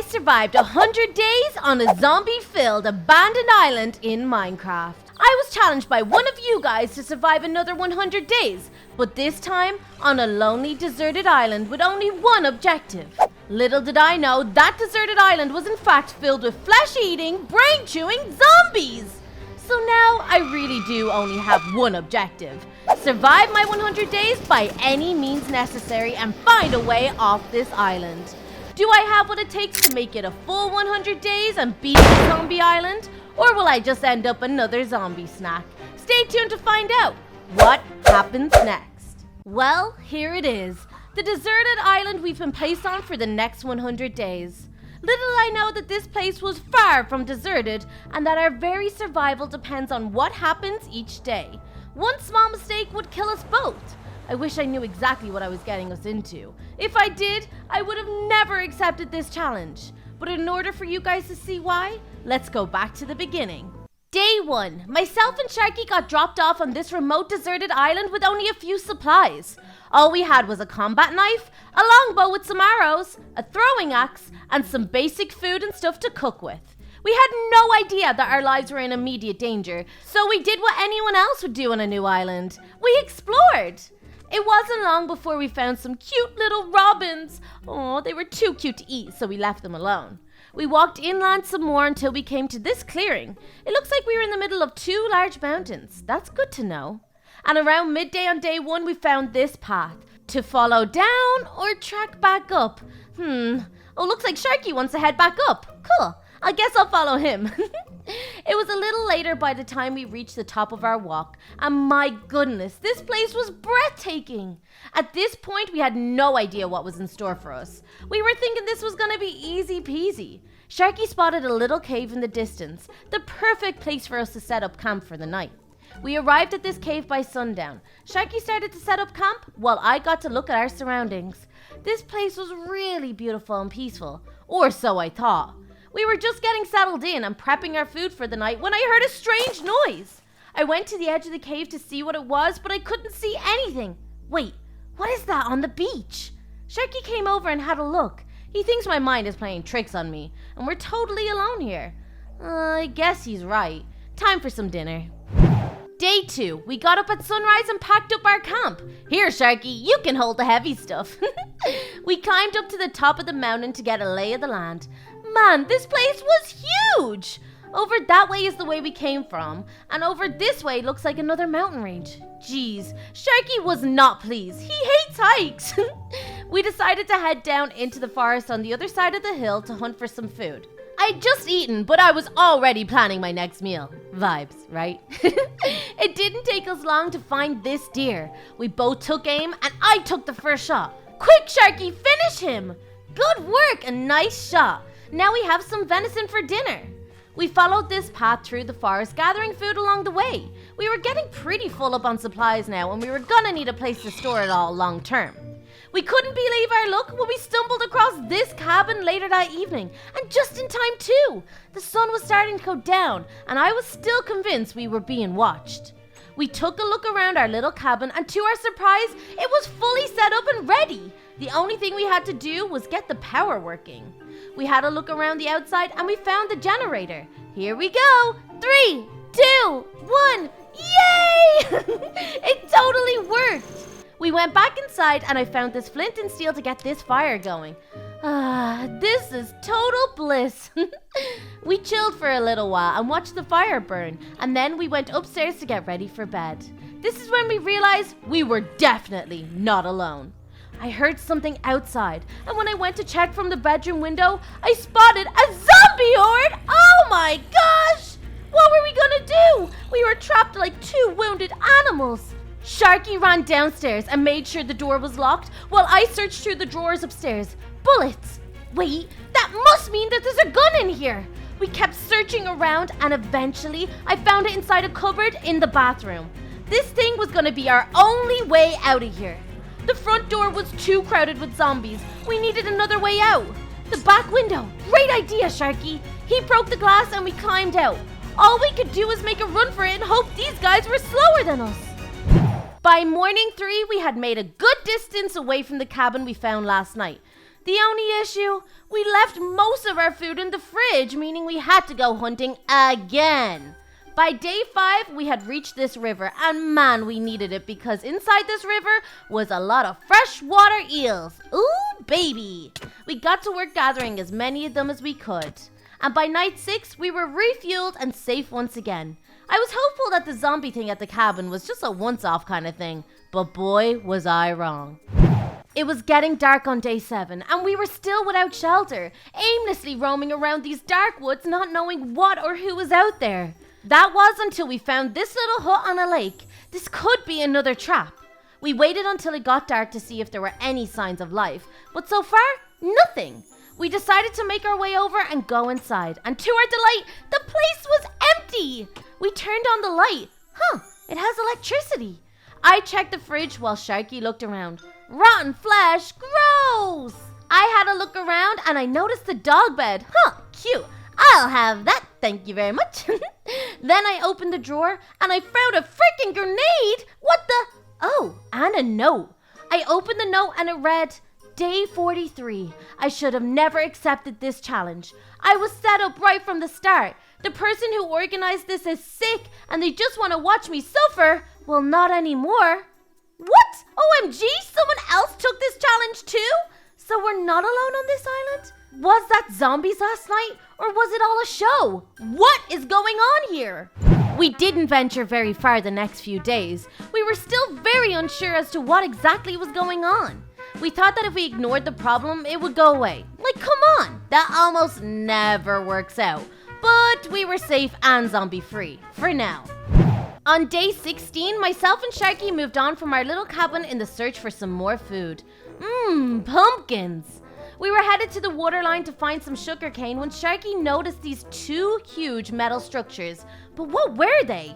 I survived 100 days on a zombie-filled abandoned island in Minecraft. I was challenged by one of you guys to survive another 100 days, but this time on a lonely deserted island with only one objective. Little did I know that deserted island was in fact filled with flesh-eating, brain-chewing zombies! So now I really do only have one objective. Survive my 100 days by any means necessary and find a way off this island. Do I have what it takes to make it a full 100 days and beat the zombie island? Or will I just end up another zombie snack? Stay tuned to find out what happens next. Well, here it is. The deserted island we've been placed on for the next 100 days. Little I know that this place was far from deserted and that our very survival depends on what happens each day. One small mistake would kill us both. I wish I knew exactly what I was getting us into. If I did, I would have never accepted this challenge. But in order for you guys to see why, let's go back to the beginning. Day 1. Myself and Sharky got dropped off on this remote deserted island with only a few supplies. All we had was a combat knife, a longbow with some arrows, a throwing axe, and some basic food and stuff to cook with. We had no idea that our lives were in immediate danger, so we did what anyone else would do on a new island. We explored. It wasn't long before we found some cute little robins. Oh, they were too cute to eat, so we left them alone. We walked inland some more until we came to this clearing. It looks like we were in the middle of 2 large mountains. That's good to know. And around midday on day 1, we found this path. To follow down or track back up? Oh, looks like Sharky wants to head back up. Cool. I guess I'll follow him. It was a little later by the time we reached the top of our walk, and my goodness, this place was breathtaking. At this point, we had no idea what was in store for us. We were thinking this was gonna be easy peasy. Sharky spotted a little cave in the distance, the perfect place for us to set up camp for the night. We arrived at this cave by sundown. Sharky started to set up camp while I got to look at our surroundings. This place was really beautiful and peaceful, or so I thought. We were just getting settled in and prepping our food for the night when I heard a strange noise. I went to the edge of the cave to see what it was, but I couldn't see anything. Wait, what is that on the beach? Sharky came over and had a look. He thinks my mind is playing tricks on me, and we're totally alone here. I guess he's right. Time for some dinner. Day 2, we got up at sunrise and packed up our camp. Here, Sharky, you can hold the heavy stuff. We climbed up to the top of the mountain to get a lay of the land. Man, this place was huge! Over that way is the way we came from, and over this way looks like another mountain range. Jeez, Sharky was not pleased. He hates hikes. We decided to head down into the forest on the other side of the hill to hunt for some food. I'd just eaten, but I was already planning my next meal. Vibes, right? It didn't take us long to find this deer. We both took aim, and I took the first shot. Quick, Sharky, finish him! Good work, a nice shot. Now we have some venison for dinner. We followed this path through the forest, gathering food along the way. We were getting pretty full up on supplies now, and we were gonna need a place to store it all long term. We couldn't believe our luck when we stumbled across this cabin later that evening, and just in time too. The sun was starting to go down, and I was still convinced we were being watched. We took a look around our little cabin, and to our surprise, it was fully set up and ready. The only thing we had to do was get the power working. We had a look around the outside and we found the generator. Here we go. 3, 2, 1. Yay! It totally worked. We went back inside and I found this flint and steel to get this fire going. This is total bliss. We chilled for a little while and watched the fire burn, and then we went upstairs to get ready for bed. This is when we realized we were definitely not alone. I heard something outside, and when I went to check from the bedroom window, I spotted a zombie horde! Oh my gosh! What were we gonna do? We were trapped like 2 wounded animals. Sharky ran downstairs and made sure the door was locked while I searched through the drawers upstairs. Bullets! Wait, that must mean that there's a gun in here! We kept searching around and eventually I found it inside a cupboard in the bathroom. This thing was gonna be our only way out of here. The front door was too crowded with zombies. We needed another way out. The back window. Great idea, Sharky. He broke the glass and we climbed out. All we could do was make a run for it and hope these guys were slower than us. By morning 3, we had made a good distance away from the cabin we found last night. The only issue, we left most of our food in the fridge, meaning we had to go hunting again. By day 5, we had reached this river, and man, we needed it because inside this river was a lot of freshwater eels. Ooh, baby! We got to work gathering as many of them as we could. And by night 6, we were refueled and safe once again. I was hopeful that the zombie thing at the cabin was just a once-off kind of thing, but boy, was I wrong. It was getting dark on day 7, and we were still without shelter, aimlessly roaming around these dark woods, not knowing what or who was out there. That was until we found this little hut on a lake. This could be another trap. We waited until it got dark to see if there were any signs of life, but so far, nothing. We decided to make our way over and go inside, and to our delight, the place was empty. We turned on the light. It has electricity. I checked the fridge while Sharky looked around. Rotten flesh, gross! I had a look around and I noticed the dog bed. Cute. I'll have that, thank you very much. Then I opened the drawer and I found a freaking grenade. What the? Oh, and a note. I opened the note and it read, Day 43. I should have never accepted this challenge. I was set up right from the start. The person who organized this is sick and they just want to watch me suffer. Well, not anymore. What? OMG, someone else took this challenge too? So we're not alone on this island? Was that zombies last night, or was it all a show? What is going on here? We didn't venture very far the next few days. We were still very unsure as to what exactly was going on. We thought that if we ignored the problem, it would go away. Like, come on, that almost never works out. But we were safe and zombie-free, for now. On day 16, myself and Sharky moved on from our little cabin in the search for some more food. Pumpkins! We were headed to the waterline to find some sugarcane when Sharky noticed these 2 huge metal structures. But what were they?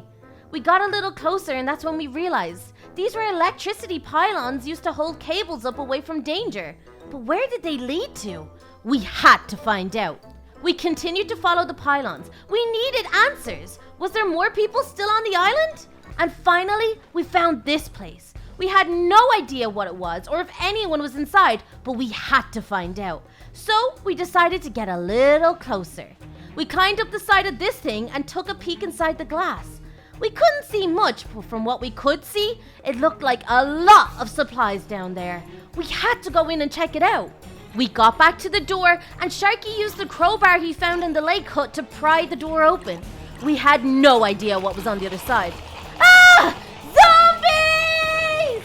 We got a little closer and that's when we realized these were electricity pylons used to hold cables up away from danger. But where did they lead to? We had to find out. We continued to follow the pylons. We needed answers. Was there more people still on the island? And finally, we found this place. We had no idea what it was or if anyone was inside, but we had to find out. So we decided to get a little closer. We climbed up the side of this thing and took a peek inside the glass. We couldn't see much, but from what we could see, it looked like a lot of supplies down there. We had to go in and check it out. We got back to the door and Sharky used the crowbar he found in the lake hut to pry the door open. We had no idea what was on the other side. Ah! Zombies!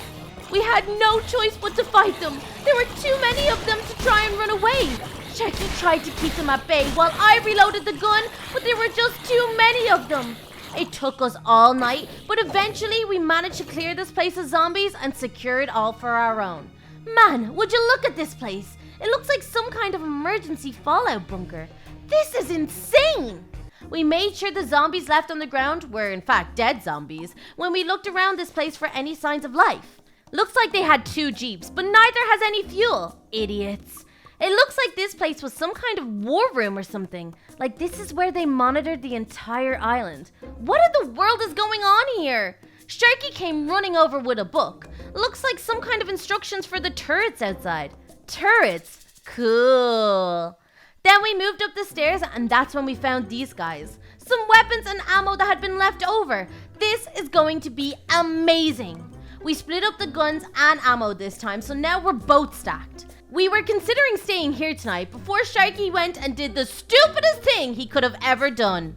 We had no choice but to fight them. There were too many of them to try and run away. Sharky tried to keep them at bay while I reloaded the gun, but there were just too many of them. It took us all night, but eventually we managed to clear this place of zombies and secure it all for our own. Man, would you look at this place? It looks like some kind of emergency fallout bunker. This is insane! We made sure the zombies left on the ground were in fact dead zombies when we looked around this place for any signs of life. Looks like they had 2 jeeps, but neither has any fuel. Idiots. It looks like this place was some kind of war room or something. Like this is where they monitored the entire island. What in the world is going on here? Sharky came running over with a book. Looks like some kind of instructions for the turrets outside. Turrets? Cool. Then we moved up the stairs and that's when we found these guys. Some weapons and ammo that had been left over. This is going to be amazing. We split up the guns and ammo this time, so now we're both stacked. We were considering staying here tonight before Sharky went and did the stupidest thing he could have ever done.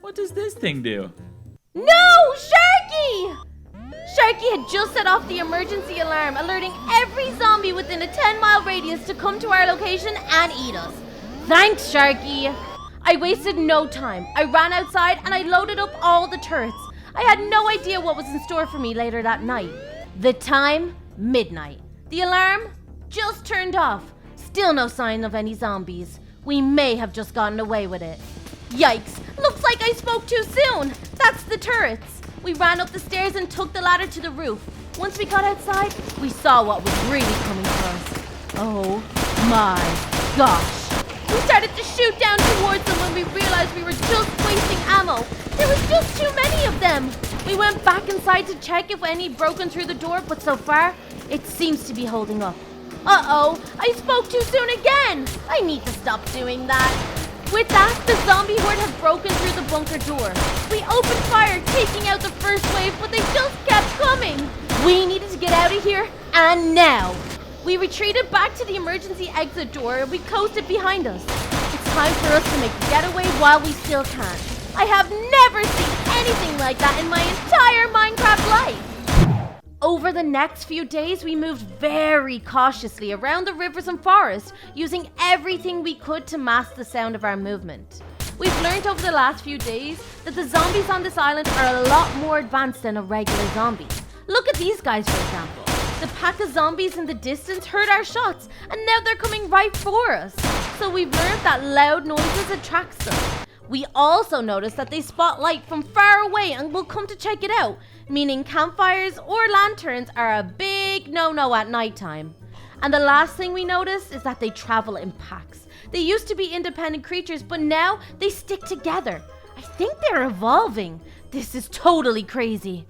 What does this thing do? No, Sharky! Sharky had just set off the emergency alarm, alerting every zombie within a 10-mile radius to come to our location and eat us. Thanks, Sharky! I wasted no time. I ran outside and I loaded up all the turrets. I had no idea what was in store for me later that night. The time, midnight. The alarm just turned off. Still no sign of any zombies. We may have just gotten away with it. Yikes, looks like I spoke too soon. That's the turrets. We ran up the stairs and took the ladder to the roof. Once we got outside, we saw what was really coming for us. Oh my gosh. We started to shoot down towards them when we realized we were just wasting ammo. There was just too many of them. We went back inside to check if any broken through the door, but so far, it seems to be holding up. Uh-oh, I spoke too soon again. I need to stop doing that. With that, the zombie horde have broken through the bunker door. We opened fire, taking out the first wave, but they just kept coming. We needed to get out of here, and now. We retreated back to the emergency exit door and we closed it behind us. It's time for us to make a getaway while we still can. I have never seen anything like that in my entire Minecraft life. Over the next few days, we moved very cautiously around the rivers and forests, using everything we could to mask the sound of our movement. We've learned over the last few days that the zombies on this island are a lot more advanced than a regular zombie. Look at these guys, for example. The pack of zombies in the distance heard our shots, and now they're coming right for us. So we've learned that loud noises attract them. We also noticed that they spot light from far away and will come to check it out, meaning campfires or lanterns are a big no-no at nighttime. And the last thing we noticed is that they travel in packs. They used to be independent creatures, but now they stick together. I think they're evolving. This is totally crazy.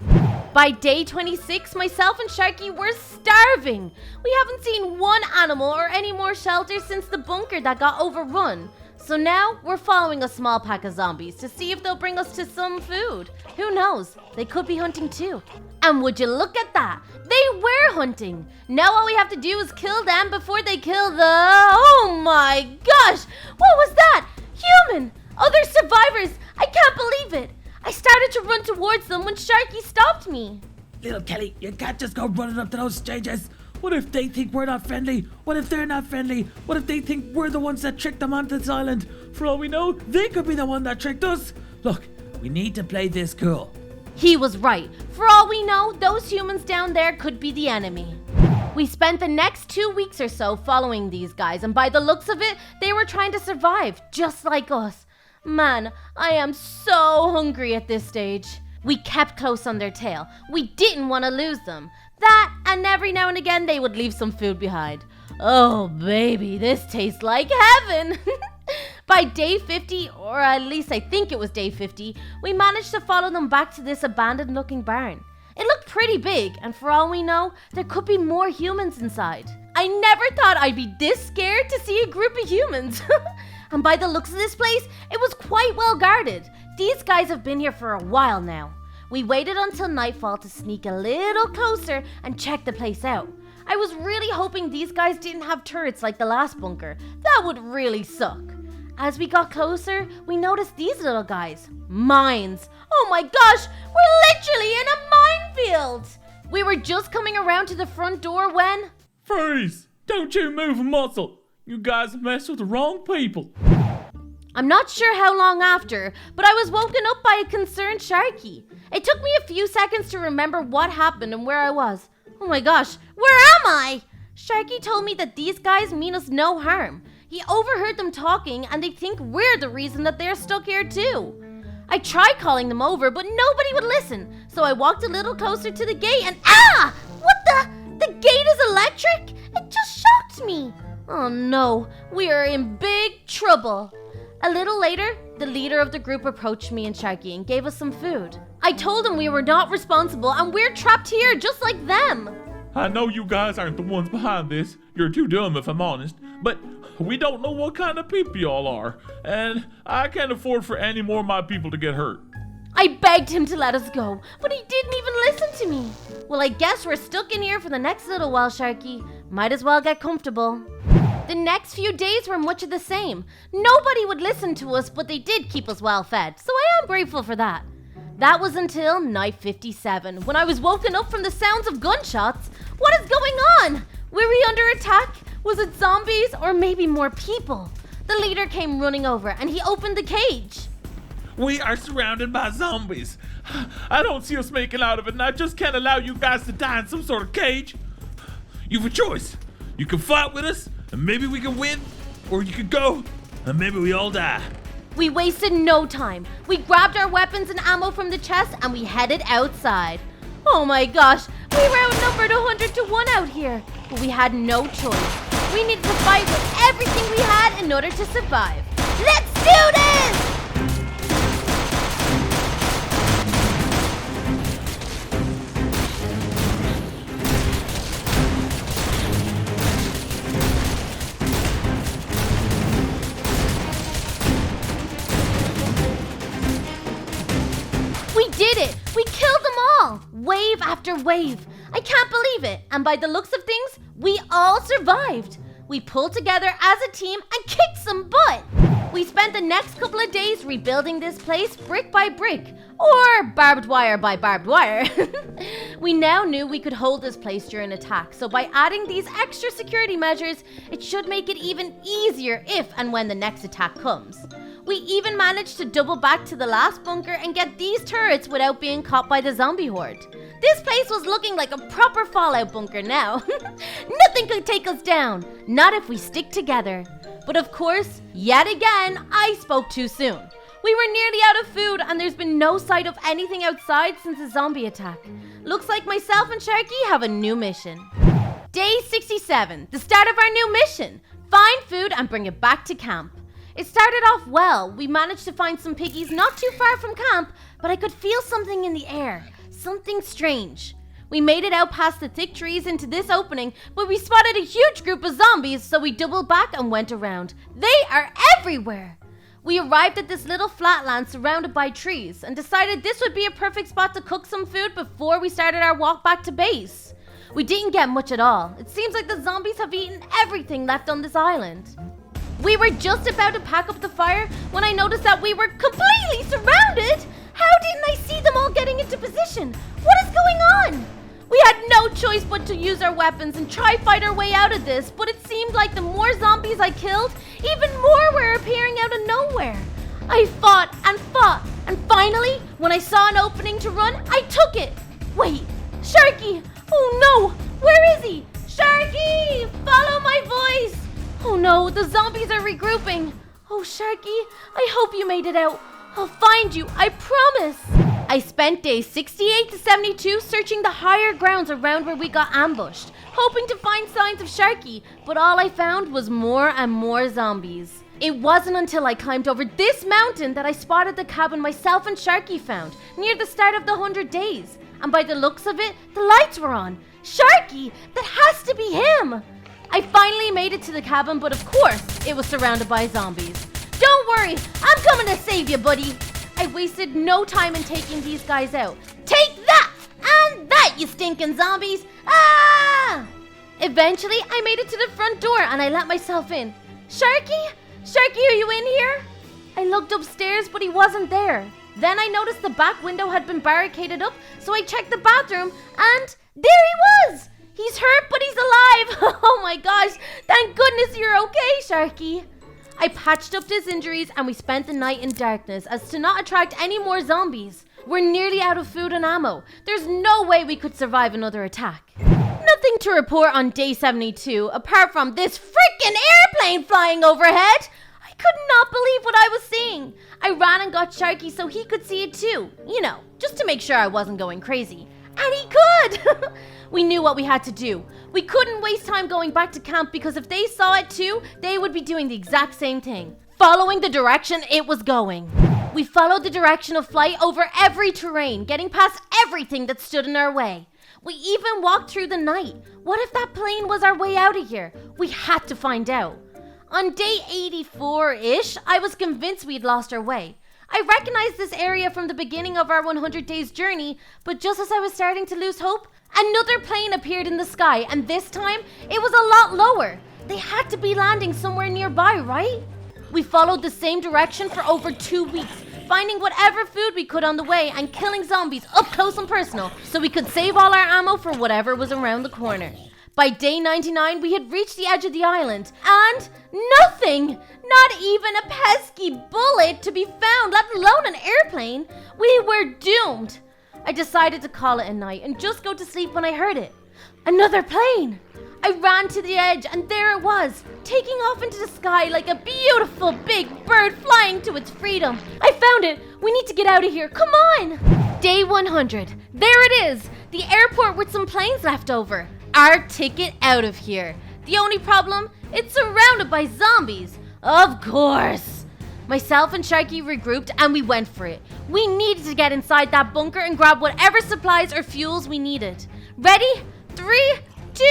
By day 26, myself and Sharky were starving. We haven't seen one animal or any more shelter since the bunker that got overrun. So now we're following a small pack of zombies to see if they'll bring us to some food. Who knows? They could be hunting too. And would you look at that? They were hunting. Now all we have to do is kill them before they kill the... Oh my gosh! What was that? Human! Other survivors! I can't believe it! I started to run towards them when Sharky stopped me. Little Kelly, you can't just go running up to those strangers. What if they think we're not friendly? What if they're not friendly? What if they think we're the ones that tricked them onto this island? For all we know, they could be the one that tricked us. Look, we need to play this cool. He was right. For all we know, those humans down there could be the enemy. We spent the next 2 weeks or so following these guys, and by the looks of it, they were trying to survive, just like us. Man, I am so hungry at this stage. We kept close on their tail. We didn't want to lose them. That, and every now and again, they would leave some food behind. Oh, baby, this tastes like heaven. By day 50, or at least I think it was day 50, we managed to follow them back to this abandoned-looking barn. It looked pretty big, and for all we know, there could be more humans inside. I never thought I'd be this scared to see a group of humans. And by the looks of this place, it was quite well guarded. These guys have been here for a while now. We waited until nightfall to sneak a little closer and check the place out. I was really hoping these guys didn't have turrets like the last bunker. That would really suck. As we got closer, we noticed these little guys. Mines. Oh my gosh, we're literally in a minefield. We were just coming around to the front door when... Freeze! Don't you move a muscle! You guys messed with the wrong people. I'm not sure how long after, but I was woken up by a concerned Sharky. It took me a few seconds to remember what happened and where I was. Oh my gosh, where am I? Sharky told me that these guys mean us no harm. He overheard them talking and they think we're the reason that they're stuck here too. I tried calling them over, but nobody would listen, so I walked a little closer to the gate and what the? The gate is electric? It just shocked me. Oh no, we are in big trouble. A little later, the leader of the group approached me and Sharky and gave us some food. I told him we were not responsible and we're trapped here just like them. I know you guys aren't the ones behind this. You're too dumb if I'm honest. But we don't know what kind of people y'all are. And I can't afford for any more of my people to get hurt. I begged him to let us go, but he didn't even listen to me. Well, I guess we're stuck in here for the next little while, Sharky. Might as well get comfortable. The next few days were much of the same. Nobody would listen to us, but they did keep us well fed, so I am grateful for that. That was until night 57, when I was woken up from the sounds of gunshots. What is going on? Were we under attack? Was it zombies or maybe more people? The leader came running over and he opened the cage. We are surrounded by zombies. I don't see us making out of it, and I just can't allow you guys to die in some sort of cage. You have a choice. You can fight with us, and maybe we can win, or you can go, and maybe we all die. We wasted no time. We grabbed our weapons and ammo from the chest, and we headed outside. Oh my gosh, we were outnumbered 100 to 1 out here, but we had no choice. We needed to fight with everything we had in order to survive. Let's do this! after wave. I can't believe it. And by the looks of things, we all survived. We pulled together as a team and kicked some butt. We spent the next couple of days rebuilding this place brick by brick, or barbed wire by barbed wire. We now knew we could hold this place during attack, so by adding these extra security measures, it should make it even easier if and when the next attack comes. We even managed to double back to the last bunker and get these turrets without being caught by the zombie horde. This place was looking like a proper Fallout bunker now. Nothing could take us down, not if we stick together. But of course, yet again, I spoke too soon. We were nearly out of food and there's been no sight of anything outside since the zombie attack. Looks like myself and Sharky have a new mission. Day 67, the start of our new mission. Find food and bring it back to camp. It started off well. We managed to find some piggies not too far from camp, but I could feel something in the air. Something strange. We made it out past the thick trees into this opening, but we spotted a huge group of zombies, so we doubled back and went around. They are everywhere! We arrived at this little flatland surrounded by trees and decided this would be a perfect spot to cook some food before we started our walk back to base. We didn't get much at all. It seems like the zombies have eaten everything left on this island. We were just about to pack up the fire when I noticed that we were completely surrounded! How didn't I see them all getting into position? What is going on? We had no choice but to use our weapons and try fight our way out of this, but it seemed like the more zombies I killed, even more were appearing out of nowhere. I fought, and finally, when I saw an opening to run, I took it. Wait, Sharky! Oh no! Where is he? Sharky! Follow my voice! Oh no, the zombies are regrouping. Oh, Sharky, I hope you made it out. I'll find you, I promise. I spent days 68 to 72 searching the higher grounds around where we got ambushed, hoping to find signs of Sharky, but all I found was more and more zombies. It wasn't until I climbed over this mountain that I spotted the cabin myself and Sharky found, near the start of the 100 days. And by the looks of it, the lights were on. Sharky! That has to be him! I finally made it to the cabin, but of course, it was surrounded by zombies. Don't worry, I'm coming to save you, buddy. I wasted no time in taking these guys out. Take that! And that, you stinking zombies! Ah! Eventually, I made it to the front door and I let myself in. Sharky? Sharky, are you in here? I looked upstairs, but he wasn't there. Then I noticed the back window had been barricaded up, so I checked the bathroom and there he was! He's hurt, but he's alive! Oh my gosh, thank goodness you're okay, Sharky. I patched up his injuries and we spent the night in darkness as to not attract any more zombies. We're nearly out of food and ammo. There's no way we could survive another attack. Nothing to report on day 72 apart from this freaking airplane flying overhead. I could not believe what I was seeing. I ran and got Sharky so he could see it too. You know, just to make sure I wasn't going crazy. And he could! We knew what we had to do. We couldn't waste time going back to camp because if they saw it too, they would be doing the exact same thing. Following the direction it was going. We followed the direction of flight over every terrain, getting past everything that stood in our way. We even walked through the night. What if that plane was our way out of here? We had to find out. On day 84-ish, I was convinced we'd lost our way. I recognized this area from the beginning of our 100 days journey, but just as I was starting to lose hope, another plane appeared in the sky, and this time, it was a lot lower. They had to be landing somewhere nearby, right? We followed the same direction for over 2 weeks, finding whatever food we could on the way and killing zombies up close and personal so we could save all our ammo for whatever was around the corner. By day 99, we had reached the edge of the island, and nothing! Not even a pesky bullet to be found, let alone an airplane. We were doomed. I decided to call it a night and just go to sleep when I heard it. Another plane! I ran to the edge and there it was, taking off into the sky like a beautiful big bird flying to its freedom. I found it! We need to get out of here, come on! Day 100. There it is! The airport with some planes left over. Our ticket out of here. The only problem? It's surrounded by zombies. Of course! Myself and Sharky regrouped and we went for it. We needed to get inside that bunker and grab whatever supplies or fuels we needed. Ready? 3, 2,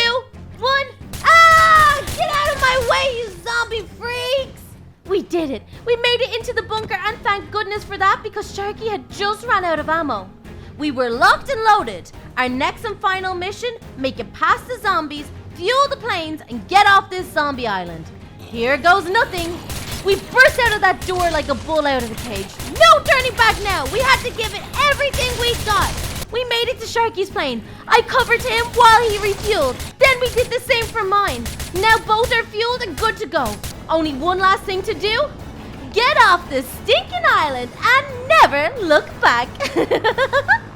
1. Ah! Get out of my way, you zombie freaks! We did it. We made it into the bunker and thank goodness for that because Sharky had just run out of ammo. We were locked and loaded. Our next and final mission, make it past the zombies, fuel the planes, and get off this zombie island. Here goes nothing. We burst out of that door like a bull out of a cage. No turning back now. We had to give it everything we got. We made it to Sharky's plane. I covered him while he refueled. Then we did the same for mine. Now both are fueled and good to go. Only one last thing to do. Get off this stinking island and never look back.